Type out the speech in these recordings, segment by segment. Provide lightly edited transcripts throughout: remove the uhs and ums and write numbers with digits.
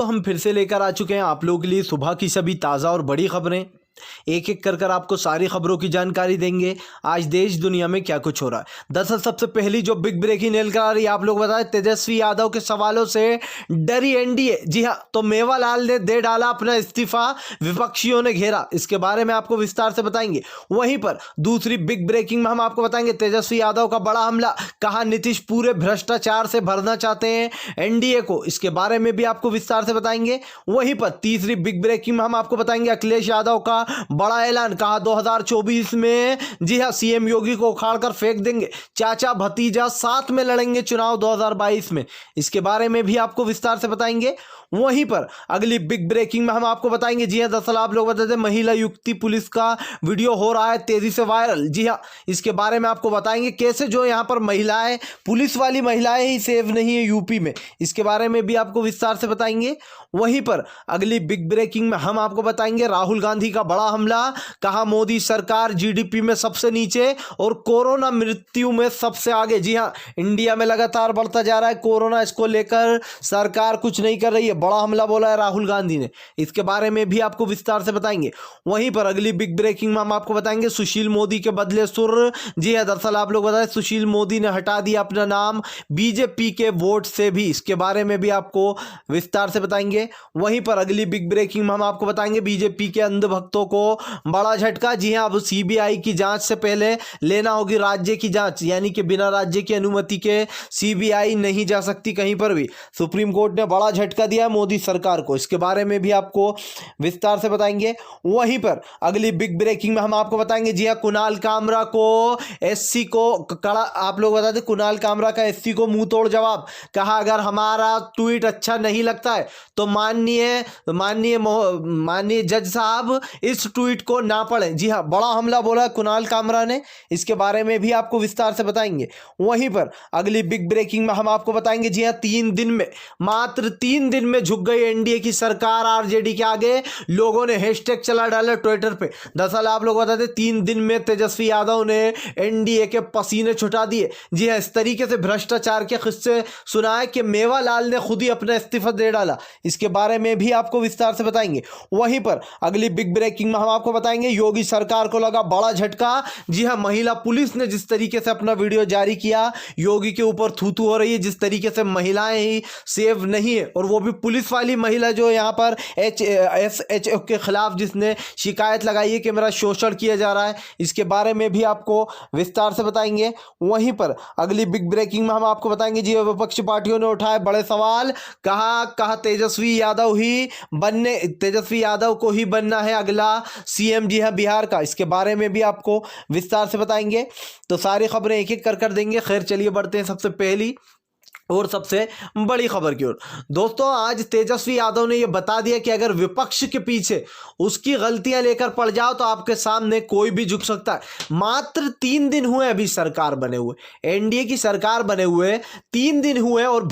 तो हम फिर से लेकर आ चुके हैं आप लोगों के लिए सुबह की सभी ताज़ा और बड़ी खबरें। एक एक कर आपको सारी खबरों की जानकारी देंगे आज देश दुनिया में क्या कुछ हो रहा है। दरअसल सबसे पहली जो बिग ब्रेकिंग निकल आ रही है, आप लोग बताएं, तेजस्वी यादव के सवालों से डरी एनडीए। जी हाँ, तो मेवालाल ने दे डाला अपना इस्तीफा, विपक्षियों ने घेरा। इसके बारे में आपको विस्तार से बताएंगे। वहीं पर दूसरी बिग ब्रेकिंग में हम आपको बताएंगे तेजस्वी यादव का बड़ा हमला, कहा नीतीश पूरे भ्रष्टाचार से भरना चाहते हैं एनडीए को। इसके बारे में भी आपको विस्तार से बताएंगे। वहीं पर तीसरी बिग ब्रेकिंग में हम आपको बताएंगे अखिलेश यादव का बड़ा ऐलान, कहा 2024 में जी हां सीएम योगी को उखाड़कर फेंक देंगे, चाचा भतीजा साथ में लड़ेंगे चुनाव 2022 में। इसके बारे में भी आपको विस्तार से बताएंगे। वहीं पर अगली बिग ब्रेकिंग में हम आपको बताएंगे, जी हां दरअसल आप लोग बताते हैं महिला युक्ति पुलिस का वीडियो हो रहा है तेजी से वायरल। जी हां, इसके बारे में आपको बताएंगे कैसे जो यहां पर महिलाएं, पुलिस वाली महिलाएं ही सेफ नहीं है यूपी में। इसके बारे में भी आपको विस्तार से बताएंगे। वहीं पर अगली बिग ब्रेकिंग में हम आपको बताएंगे राहुल गांधी का बड़ा हमला, कहा मोदी सरकार जीडीपी में सबसे नीचे और कोरोना मृत्यु में सबसे आगे। जी हां, इंडिया में लगातार बढ़ता जा रहा है कोरोना, इसको लेकर सरकार कुछ नहीं कर रही है, बड़ा हमला बोला है राहुल गांधी ने। इसके बारे में भी आपको विस्तार से बताएंगे। वहीं पर अगली बिग ब्रेकिंग में हम आपको बताएंगे सुशील मोदी के बदले सुर। जी हां, दरअसल आप लोग बताएं सुशील मोदी ने हटा दिया अपना नाम बीजेपी के वोट से भी। इसके बारे में भी आपको विस्तार से बताएंगे। वहीं पर अगली बिग ब्रेकिंग में हम आपको बताएंगे बीजेपी के अंधभक्तों को बड़ा झटका। जी हां, अब सीबीआई की जांच से पहले लेना होगी राज्य की जांच, यानी कि बिना राज्य की अनुमति के सीबीआई नहीं जा सकती कहीं पर भी। सुप्रीम कोर्ट ने बड़ा झटका दिया मोदी सरकार को। इसके बारे में भी आपको विस्तार से बताएंगे। वहीं पर अगली बिग ब्रेकिंग में हम आपको बताएंगे, जी हां कुणाल कामरा को एससी को कड़ा, आप लोग बताते कुणाल कामरा का एससी को मुंह तोड़ जवाब, कहा अगर हमारा ट्वीट अच्छा नहीं लगता है तो माननीय जज साहब इस ट्वीट को ना पढ़ें। जी हां, बड़ा हमला बोला कुणाल कामरा ने। इसके बारे में भी आपको विस्तार से बताएंगे। वहीं पर अगली बिग ब्रेकिंग में हम आपको बताएंगे, जी हां 3 दिन में, मात्र 3 दिन में झुक गई एनडीए की सरकार आरजेडी के आगे। लोगों ने हैशटैग चला डाला ट्विटर पे। दरअसल आप लोग बताते 3 दिन में तेजस्वी यादव ने एनडीए के पसीने छुटा दिए। जी हां, इस तरीके से भ्रष्टाचार के किस्से सुनाए कि मेवालाल ने खुद ही अपना इस्तीफा दे डाला। इसके बारे में भी आपको विस्तार से बताएंगे। वहीं पर अगली बिग ब्रेकिंग में हम आपको बताएंगे योगी सरकार को लगा बड़ा झटका। जी हां, महिला पुलिस ने जिस तरीके से अपना वीडियो जारी किया, योगी के ऊपर थू-थू हो रही है, जिस तरीके से महिलाएं ही सेफ नहीं है, और वो भी पुलिस वाली महिला जो यहां पर एसएचओ के खिलाफ जिसने शिकायत लगाई है कि मेरा शोषण किया जा रहा है। इसके बारे में भी आपको विस्तार से बताएंगे। वहीं पर अगली बिग ब्रेकिंग में हम आपको बताएंगे, जी विपक्षी पार्टियों ने उठाए बड़े सवाल, कहा तेजस्वी यादव को ही बनना है अगला सीएम, जी हां बिहार का। इसके बारे में भी आपको विस्तार से बताएंगे। तो सारी खबरें एक एक कर देंगे। खैर चलिए बढ़ते हैं सबसे पहली और सबसे बड़ी खबर की ओर। दोस्तों, आज तेजस्वी यादव ने यह बता दिया कि अगर विपक्ष के पीछे उसकी गलतियां लेकर पड़ जाओ तो आपके सामने कोई भी झुक सकता है। मात्र 3 दिन हुए अभी सरकार बने हुए, एनडीए की सरकार बने हुए 3 दिन हुए, और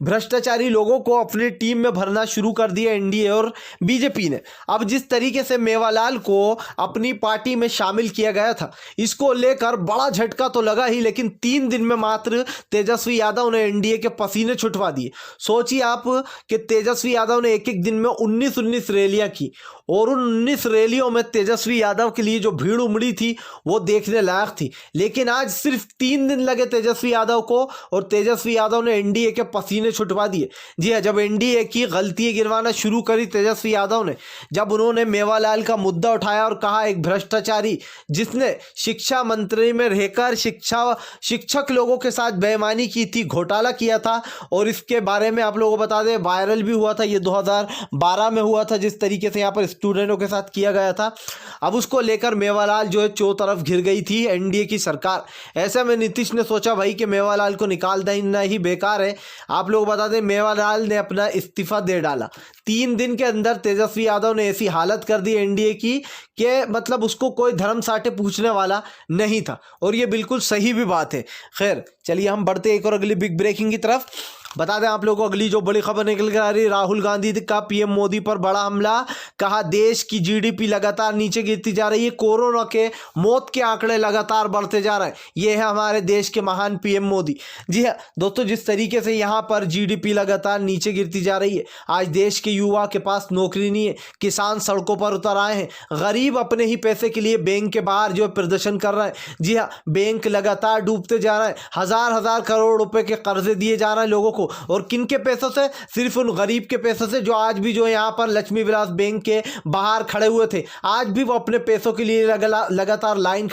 भ्रष्टाचारी लोगों को अपनी टीम में भरना शुरू कर दिया एनडीए और बीजेपी ने। अब जिस तरीके से मेवालाल को अपनी पार्टी में शामिल किया गया था, इसको लेकर बड़ा झटका तो लगा ही, लेकिन 3 दिन में मात्र तेजस्वी यादव ने एनडीए के पसीने छुटवा दिए। सोचिए आप कि तेजस्वी यादव ने एक एक दिन में 19 रैलियां की, और उन 19 रैलियों में तेजस्वी यादव के लिए जो भीड़ उमड़ी थी वो देखने लायक थी। लेकिन आज सिर्फ 3 दिन लगे तेजस्वी यादव को, और तेजस्वी यादव ने एनडीए के पसीने छुटवा दिए। जी हां, जब एनडीए की गलतियां गिनवाना शुरू करी तेजस्वी यादव ने, जब उन्होंने मेवालाल का मुद्दा उठाया और कहा एक भ्रष्टाचारी जिसने शिक्षा मंत्री में रहकर शिक्षक लोगों के साथ बेईमानी की थी, घोटाला किया था, और इसके बारे में आप लोगों को बता दें वायरल भी हुआ था, ये 2012 में हुआ था, जिस तरीके से यहाँ पर स्टूडेंटों के साथ किया गया था। अब उसको लेकर मेवालाल जो है चो तरफ घिर गई थी एनडीए की सरकार। ऐसे में नीतीश ने सोचा भाई कि मेवालाल को निकाल देना ही बेकार है। आप लोग बता दें मेवालाल ने अपना इस्तीफा दे डाला। 3 दिन के अंदर तेजस्वी यादव ने ऐसी हालत कर दी एनडीए की कि मतलब उसको कोई धर्म साटे पूछने वाला नहीं था, और ये बिल्कुल सही भी बात है। खैर चलिए हम बढ़ते एक और अगली बिग ब्रेकिंग की तरफ। बता दें आप लोगों को अगली जो बड़ी खबर निकल कर आ रही है, राहुल गांधी का पीएम मोदी पर बड़ा हमला। कहा देश की जीडीपी लगातार नीचे गिरती जा रही है, कोरोना के मौत के आंकड़े लगातार बढ़ते जा रहे हैं। ये है हमारे देश के महान पीएम मोदी। जी हाँ दोस्तों, जिस तरीके से यहाँ पर जीडीपी लगातार नीचे गिरती जा रही है, आज देश के युवा के पास नौकरी नहीं है, किसान सड़कों पर उतर आए हैं, गरीब अपने ही पैसे के लिए बैंक के बाहर जो प्रदर्शन कर रहे हैं। जी हाँ, बैंक लगातार डूबते जा रहे हैं, हजार हजार करोड़ रुपए के कर्जे दिए जा रहे हैं लोगों को, और किन के पैसों से? सिर्फ उन गरीब के पैसों से जो आज भी जो यहाँ पर लक्ष्मी विलास बैंक के बाहर खड़े हुए थे। आज भी वो अपने पैसों के लिए लगातार लाइन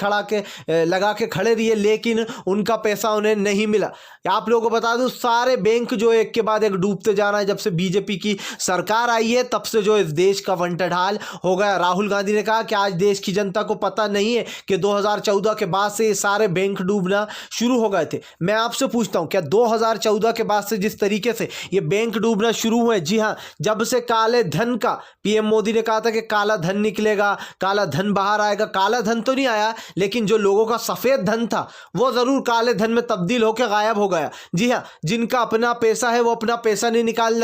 लगा के खड़े रहिए, लेकिन उनका पैसा उन्हें नहीं मिला। आप लोगों को बता दूं, सारे बैंक जो एक के बाद एक डूबते जा रहा है। जब से बीजेपी की सरकार आई है तब से जो इस देश का वंटढाल हो गया। राहुल गांधी ने कहा कि आज देश की जनता को पता नहीं है कि 2014 के बाद से ये सारे बैंक डूबना शुरू हो गए थे। मैं आपसे पूछता हूं, क्या 2014 के बाद से जिस तरीके से ये बैंक डूबना शुरू हुए, जी हाँ, जब से काले धन का पीएम मोदी ने कहा था कि काला धन निकलेगा, काला धन बाहर आएगा, काला धन तो नहीं आया, लेकिन जो लोगों का सफेद धन था वो जरूर काले धन में तब्दील होकर गायब हो गया। जी हाँ, जिनका अपना पैसा है वो अपना पैसा नहीं निकाल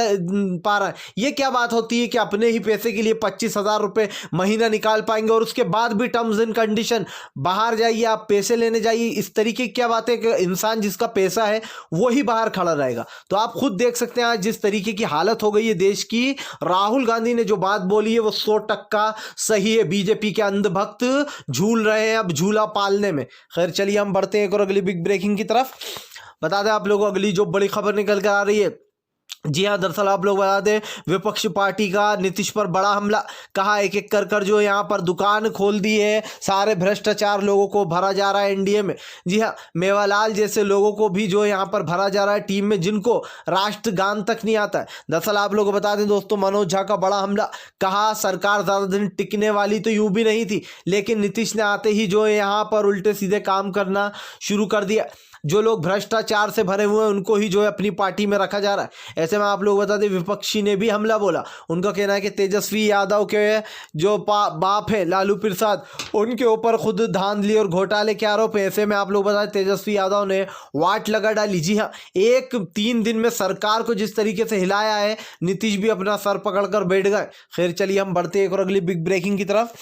पा रहा है। ये क्या बात होती है कि अपने ही पैसे के लिए 25,000 रुपए महीना निकाल पाएंगे और उसके बाद भी टर्म्स एंड कंडीशन, बाहर जाइए आप पैसे लेने जाइए, इस तरीके की क्या बात है कि इंसान जिसका पैसा है वो ही बाहर खड़ा रहेगा। तो आप खुद देख सकते हैं आज जिस तरीके की हालत हो गई है देश की। राहुल गांधी ने जो बात बोली है वो 100% सही है। बीजेपी के अंधभक्त झूल रहे हैं अब झूला पालने में। खैर चलिए हम बढ़ते हैं एक और अगली बिग ब्रेकिंग की तरफ। बता दें आप लोगों को अगली जो बड़ी खबर निकल कर आ रही है, जी हाँ, दरअसल आप लोग बता दें, विपक्ष पार्टी का नीतीश पर बड़ा हमला। कहा एक एक कर जो यहाँ पर दुकान खोल दी है, सारे भ्रष्टाचार लोगों को भरा जा रहा है एनडीए में। जी हाँ, मेवालाल जैसे लोगों को भी जो यहाँ पर भरा जा रहा है टीम में, जिनको राष्ट्रगान तक नहीं आता है। दरअसल आप लोग को बता दें दोस्तों, मनोज झा का बड़ा हमला। कहा सरकार ज़्यादा दिन टिकने वाली तो यूं भी नहीं थी, लेकिन नीतीश ने आते ही जो यहाँ पर उल्टे सीधे काम करना शुरू कर दिया। जो लोग भ्रष्टाचार से भरे हुए हैं उनको ही जो है अपनी पार्टी में रखा जा रहा है। ऐसे में आप लोग बता दें, विपक्षी ने भी हमला बोला। उनका कहना है कि तेजस्वी यादव के जो बाप है लालू प्रसाद, उनके ऊपर खुद धांधली और घोटाले के आरोप है। ऐसे में आप लोग बता दें, तेजस्वी यादव ने वाट लगा डाली। जी हाँ, 3 दिन में सरकार को जिस तरीके से हिलाया है, नीतीश भी अपना सर पकड़ कर बैठ गए। खैर चलिए हम बढ़ते हैं एक और अगली बिग ब्रेकिंग की तरफ।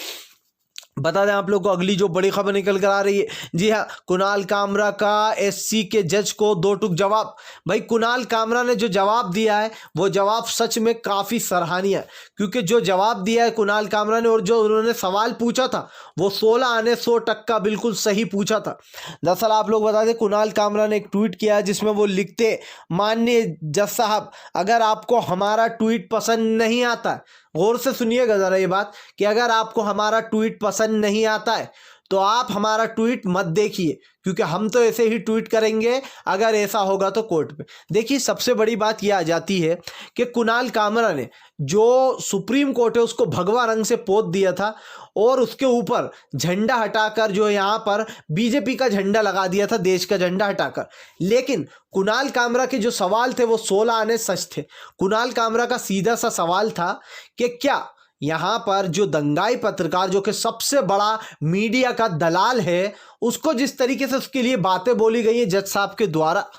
बता दें आप लोग को अगली जो बड़ी खबर निकल कर आ रही है, जी हाँ, कुणाल कामरा का एससी के जज को 2 टूक जवाब। भाई कुणाल कामरा ने जो जवाब दिया है वो जवाब सच में काफ़ी सराहनीय है, क्योंकि जो जवाब दिया है कुणाल कामरा ने और जो उन्होंने सवाल पूछा था वो 16 आने 100% बिल्कुल सही पूछा था। दरअसल आप लोग बता दें, कुणाल कामरा ने एक ट्वीट किया है जिसमें वो लिखते, माननीय जज साहब, अगर आपको हमारा ट्वीट पसंद नहीं आता है, गौर से सुनिएगा ज़रा ये बात, कि अगर आपको हमारा ट्वीट पसंद नहीं आता है तो आप हमारा ट्वीट मत देखिए, क्योंकि हम तो ऐसे ही ट्वीट करेंगे अगर ऐसा होगा तो कोर्ट पे। देखिए सबसे बड़ी बात यह आ जाती है कि कुणाल कामरा ने जो सुप्रीम कोर्ट है उसको भगवा रंग से पोत दिया था और उसके ऊपर झंडा हटाकर जो यहाँ पर बीजेपी का झंडा लगा दिया था, देश का झंडा हटाकर। लेकिन कुणाल कामरा के जो सवाल थे वो 16 आने सच थे। कुणाल कामरा का सीधा सा सवाल था कि क्या यहाँ पर जो दंगाई पत्रकार, जो कि सबसे बड़ा मीडिया का दलाल है, उसको जिस तरीके से उसके लिए बातें बोली गई है जज साहब के द्वारा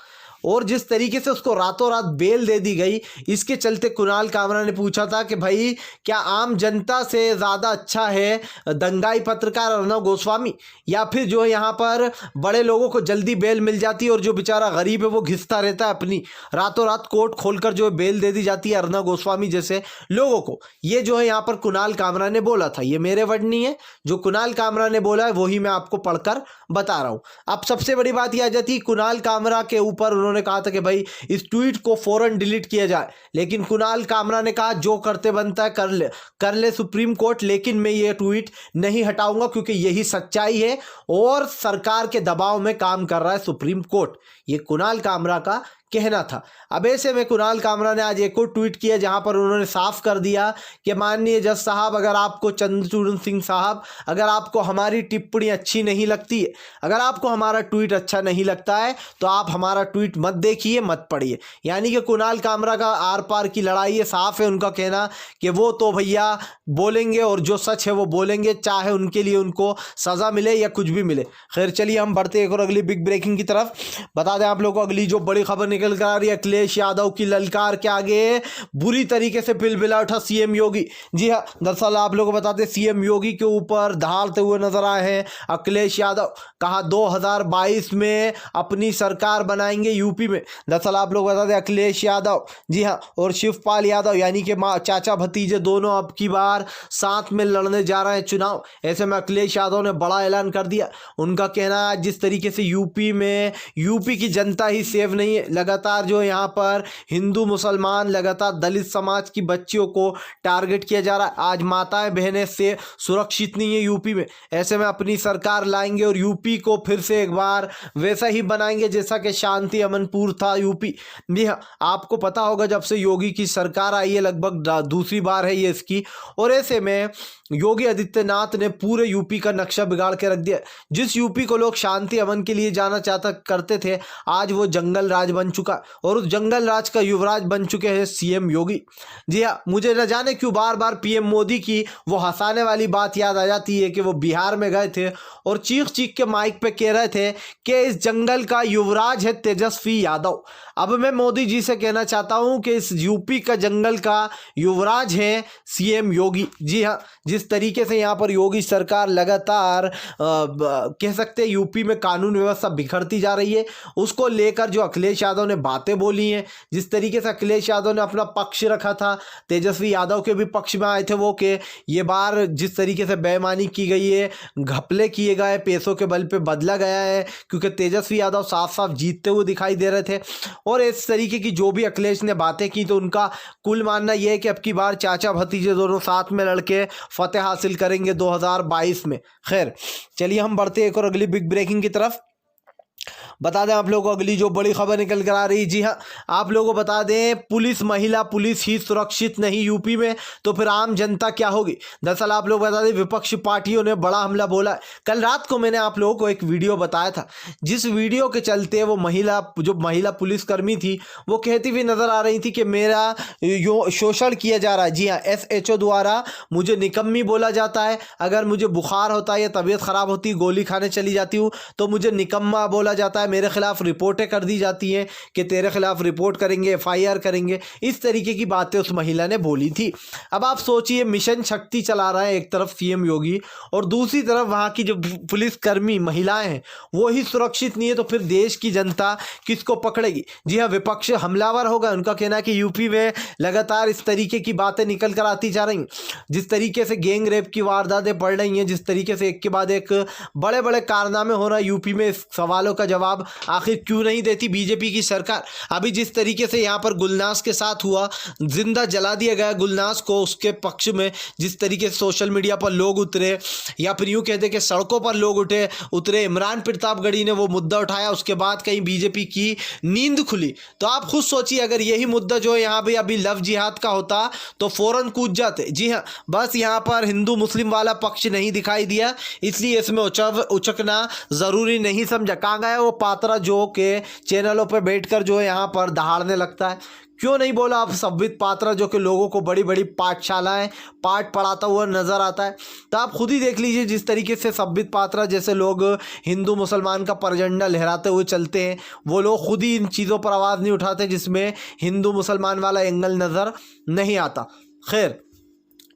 और जिस तरीके से उसको रातों रात बेल दे दी गई, इसके चलते कुणाल कामरा ने पूछा था कि भाई क्या आम जनता से ज़्यादा अच्छा है दंगाई पत्रकार अर्नब गोस्वामी, या फिर जो है यहाँ पर बड़े लोगों को जल्दी बेल मिल जाती है और जो बेचारा गरीब है वो घिसता रहता है, अपनी रातों रात कोर्ट खोलकर जो है बेल दे दी जाती है अर्नब गोस्वामी जैसे लोगों को। ये जो है यहाँ पर कुणाल कामरा ने बोला था, ये मेरे वर्ड नहीं है, जो कुणाल कामरा ने बोला है वही मैं आपको पढ़कर बता रहा हूँ। अब सबसे बड़ी बात यह आ जाती है, कुणाल कामरा के ऊपर उन्होंने कहा था कि भाई इस ट्वीट को फौरन डिलीट किया जाए, लेकिन कुणाल कामरा ने कहा जो करते बनता है कर ले सुप्रीम कोर्ट, लेकिन मैं ये ट्वीट नहीं हटाऊंगा क्योंकि यही सच्चाई है और सरकार के दबाव में काम कर रहा है सुप्रीम कोर्ट। ये कुणाल कामरा का कहना था। अब ऐसे में कुणाल कामरा ने आज एक और ट्वीट किया जहां पर उन्होंने साफ कर दिया कि माननीय जज साहब, अगर आपको चंद्रचूड़ सिंह साहब, अगर आपको हमारी टिप्पणी अच्छी नहीं लगती है, अगर आपको हमारा ट्वीट अच्छा नहीं लगता है तो आप हमारा ट्वीट मत देखिए, मत पढ़िए। यानी कि कुणाल कामरा का आर पार की लड़ाई है, साफ है उनका कहना कि वो तो भैया बोलेंगे और जो सच है वो बोलेंगे, चाहे उनके लिए उनको सज़ा मिले या कुछ भी मिले। खैर चलिए हम बढ़ते एक और अगली बिग ब्रेकिंग की तरफ। बता दें आप लोग को अगली जो बड़ी खबर निकल कर आ रही है। अखिलेश यादव की ललकार के आगे बुरी तरीके से बिलबिला उठा सीएम योगी। जी हाँ, दरअसल आप लोगों को बता दें, सीएम योगी के ऊपर दहाड़ते हुए नजर आए हैं अखिलेश यादव। कहा 2022 में अपनी सरकार बनाएंगे यूपी में। दरअसल आप लोग बता दें, अखिलेश यादव, जी हाँ, और शिवपाल यादव यानी कि चाचा भतीजे दोनों अब की बार साथ में लड़ने जा रहे हैं चुनाव। ऐसे में अखिलेश यादव ने बड़ा ऐलान कर दिया। उनका कहना है जिस तरीके से यूपी की जनता ही सेफ नहीं है, लगातार जो यहाँ पर हिंदू मुसलमान, लगातार दलित समाज की बच्चियों को टारगेट किया जा रहा है। आज माताएं बहनें से सुरक्षित नहीं है यूपी में। ऐसे में अपनी सरकार लाएंगे और यूपी को फिर से एक बार वैसा ही बनाएंगे जैसा कि शांति अमनपुर था यूपी। जी हाँ, आपको पता होगा जब से योगी की सरकार आई है, लगभग दूसरी बार है ये इसकी, और ऐसे में योगी आदित्यनाथ ने पूरे यूपी का नक्शा बिगाड़ के रख दिया। जिस यूपी को लोग शांति अमन के लिए जाना करते थे, आज वो जंगल राज बन चुका, और उस जंगल राज का युवराज बन चुके हैं सीएम योगी। जी हाँ, मुझे न जाने क्यों बार बार पीएम मोदी की वो हंसाने वाली बात याद आ जाती है कि वो बिहार में गए थे और चीख चीख के माइक पे कह रहे थे कि इस जंगल का युवराज है तेजस्वी यादव। अब मैं मोदी जी से कहना चाहता हूं कि इस यूपी का जंगल का युवराज है सीएम योगी। जी हाँ, जिस तरीके से यहाँ पर योगी सरकार लगातार कह सकते हैं यूपी में कानून व्यवस्था बिखरती जा रही है, उसको लेकर जो अखिलेश यादव ने बातें बोली हैं, जिस तरीके से अखिलेश यादव ने अपना पक्ष रखा था, तेजस्वी यादव के भी पक्ष में आए थे वो, कि ये बार जिस तरीके से बेईमानी की गई है, घपले किए गए, पैसों के बल पे बदला गया है, क्योंकि तेजस्वी यादव साफ साफ जीतते हुए दिखाई दे रहे थे। और इस तरीके की जो भी अखिलेश ने बातें की, तो उनका कुल मानना यह है कि अब की बार चाचा भतीजे दोनों साथ में लड़के फतेह हासिल करेंगे 2022 में। खैर, चलिए हम बढ़ते एक और अगली बिग ब्रेकिंग की तरफ। बता दें आप लोगों को अगली जो बड़ी खबर निकल कर आ रही, जी हाँ, आप लोगों को बता दें, महिला पुलिस ही सुरक्षित नहीं यूपी में, तो फिर आम जनता क्या होगी। दरअसल आप लोग बता दें, विपक्षी पार्टियों ने बड़ा हमला बोला। कल रात को मैंने आप लोगों को एक वीडियो बताया था, जिस वीडियो के चलते वो महिला पुलिसकर्मी थी, वो कहती हुई नजर आ रही थी कि मेरा शोषण किया जा रहा है। जी हाँ, SHO द्वारा मुझे निकम्मी बोला जाता है। अगर मुझे बुखार होता है या तबीयत खराब होती है, गोली खाने चली जाती हूँ, तो मुझे निकम्मा बोला जाता है। मेरे खिलाफ रिपोर्टें कर दी जाती हैं कि तेरे खिलाफ रिपोर्ट करेंगे, FIR करेंगे। इस तरीके की बातें उस महिला ने बोली थी। अब आप सोचिए, मिशन शक्ति चला रहा है एक तरफ सीएम योगी, और दूसरी तरफ वहां की जो पुलिसकर्मी महिलाएं हैं वो ही सुरक्षित नहीं है, तो फिर देश की जनता किसको पकड़ेगी। जी हाँ, विपक्ष हमलावर होगा। उनका कहना है कि यूपी में लगातार इस तरीके की बातें निकल कर आती जा रही, जिस तरीके से गैंग रेप की वारदातें बढ़ रही हैं, जिस तरीके से एक के बाद एक बड़े बड़े कारनामे हो रहा है यूपी में, इस सवालों का जवाब आखिर क्यों नहीं देती बीजेपी की सरकार। अभी जिस तरीके से यहाँ पर गुलनाज के साथ हुआ, जिंदा जला दिया गया गुलनाज को, उसके पक्ष में जिस तरीके से सोशल मीडिया पर लोग उतरे, या फिर यूं कहते कि सड़कों पर लोग उतरे, इमरान प्रतापगढ़ी ने वो मुद्दा उठाया, उसके बाद कहीं बीजेपी की नींद खुली। तो आप खुद सोचिए, अगर यही मुद्दा जो है यहाँ पे अभी लव जिहाद का होता तो फौरन कूद जाते। जी हाँ, बस यहाँ पर हिंदू मुस्लिम वाला पक्ष नहीं दिखाई दिया, इसलिए इसमें उचकना जरूरी नहीं समझा। कहाँ गया वो पात्रा जो के चैनलों पर बैठकर जो है यहाँ पर दहाड़ने लगता है? क्यों नहीं बोला आप संबित पात्रा, जो कि लोगों को बड़ी बड़ी पाठशालाएं पाठ पढ़ाता हुआ नजर आता है? तो आप खुद ही देख लीजिए, जिस तरीके से संबित पात्रा जैसे लोग हिंदू मुसलमान का परझंडा लहराते हुए चलते हैं, वो लोग खुद ही इन चीज़ों पर आवाज़ नहीं उठाते जिसमें हिंदू मुसलमान वाला एंगल नज़र नहीं आता। खैर,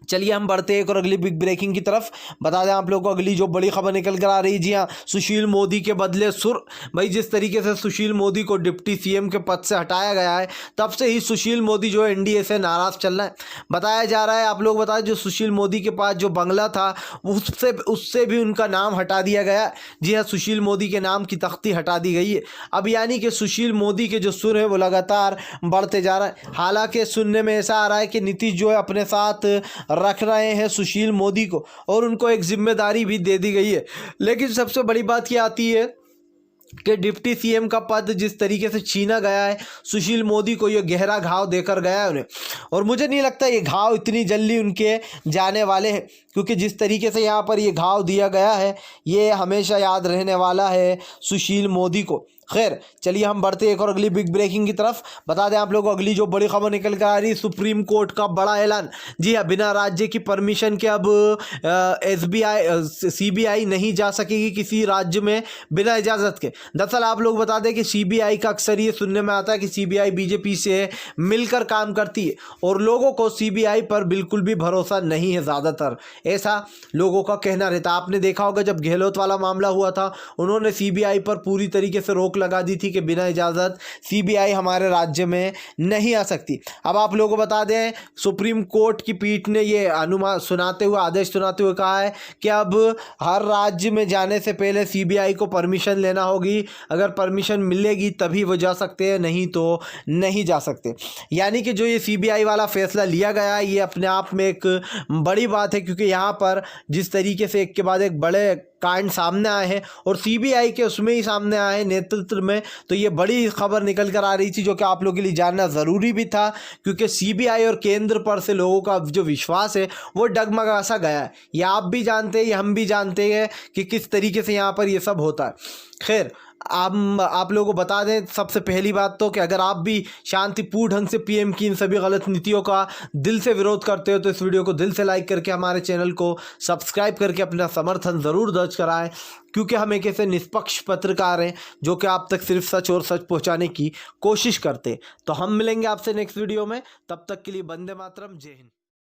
चलिए हम बढ़ते हैं एक और अगली बिग ब्रेकिंग की तरफ। बता दें आप लोगों को अगली जो बड़ी खबर निकल कर आ रही, जी हाँ, सुशील मोदी के बदले सुर। भाई, जिस तरीके से सुशील मोदी को डिप्टी सीएम के पद से हटाया गया है, तब से ही सुशील मोदी जो है NDA से नाराज चल रहा है। बताया जा रहा है, आप लोग बताएं, जो सुशील मोदी के पास जो बंगला था उससे भी उनका नाम हटा दिया गया। जी हाँ, सुशील मोदी के नाम की तख्ती हटा दी गई है। अब यानी कि सुशील मोदी के जो सुर है वो लगातार बढ़ते जा रहा है। हालांकि सुनने में ऐसा आ रहा है कि नीतीश जो है अपने साथ रख रहे हैं सुशील मोदी को, और उनको एक जिम्मेदारी भी दे दी गई है। लेकिन सबसे बड़ी बात ये आती है कि डिप्टी सीएम का पद जिस तरीके से छीना गया है, सुशील मोदी को ये गहरा घाव देकर गया है उन्हें, और मुझे नहीं लगता ये घाव इतनी जल्दी उनके जाने वाले हैं, क्योंकि जिस तरीके से यहाँ पर ये घाव दिया गया है, ये हमेशा याद रहने वाला है सुशील मोदी को। खैर चलिए हम बढ़ते एक और अगली बिग ब्रेकिंग की तरफ। बता दें आप लोगों को अगली जो बड़ी खबर निकल कर आ रही, सुप्रीम कोर्ट का बड़ा ऐलान। जी हाँ, बिना राज्य की परमिशन के अब सीबीआई नहीं जा सकेगी किसी राज्य में बिना इजाज़त के। दरअसल आप लोग बता दें कि सीबीआई का अक्सर ये सुनने में आता है कि सीबीआई बीजेपी से मिलकर काम करती है और लोगों को सीबीआई पर बिल्कुल भी भरोसा नहीं है। ज़्यादातर ऐसा लोगों का कहना रहता है। आपने देखा होगा जब गहलोत वाला मामला हुआ था, उन्होंने सीबीआई पर पूरी तरीके से रोक लगा दी थी कि बिना इजाज़त सीबीआई हमारे राज्य में नहीं आ सकती। अब आप लोगों को बता दें सुप्रीम कोर्ट की पीठ ने ये अनुमान सुनाते हुए, आदेश सुनाते हुए कहा है कि अब हर राज्य में जाने से पहले सीबीआई को परमिशन लेना होगी। अगर परमिशन मिलेगी तभी वो जा सकते हैं, नहीं तो नहीं जा सकते। यानी कि जो ये सीबीआई वाला फैसला लिया गया है ये अपने आप में एक बड़ी बात है, क्योंकि यहाँ पर जिस तरीके से एक के बाद एक बड़े कांड सामने आए हैं और सीबीआई के उसमें ही सामने आए नेतृत्व में, तो ये बड़ी खबर निकल कर आ रही थी जो कि आप लोगों के लिए जानना ज़रूरी भी था, क्योंकि सीबीआई और केंद्र पर से लोगों का जो विश्वास है वो डगमगा सा गया है। ये आप भी जानते हैं, ये हम भी जानते हैं कि किस तरीके से यहाँ पर ये सब होता है। खैर आप लोगों को बता दें सबसे पहली बात तो कि अगर आप भी शांतिपूर्ण ढंग से पीएम की इन सभी गलत नीतियों का दिल से विरोध करते हो तो इस वीडियो को दिल से लाइक करके हमारे चैनल को सब्सक्राइब करके अपना समर्थन ज़रूर दर्ज कराएं, क्योंकि हम एक ऐसे निष्पक्ष पत्रकार हैं जो कि आप तक सिर्फ सच और सच पहुंचाने की कोशिश करते। तो हम मिलेंगे आपसे नेक्स्ट वीडियो में, तब तक के लिए वंदे मातरम, जय हिंद।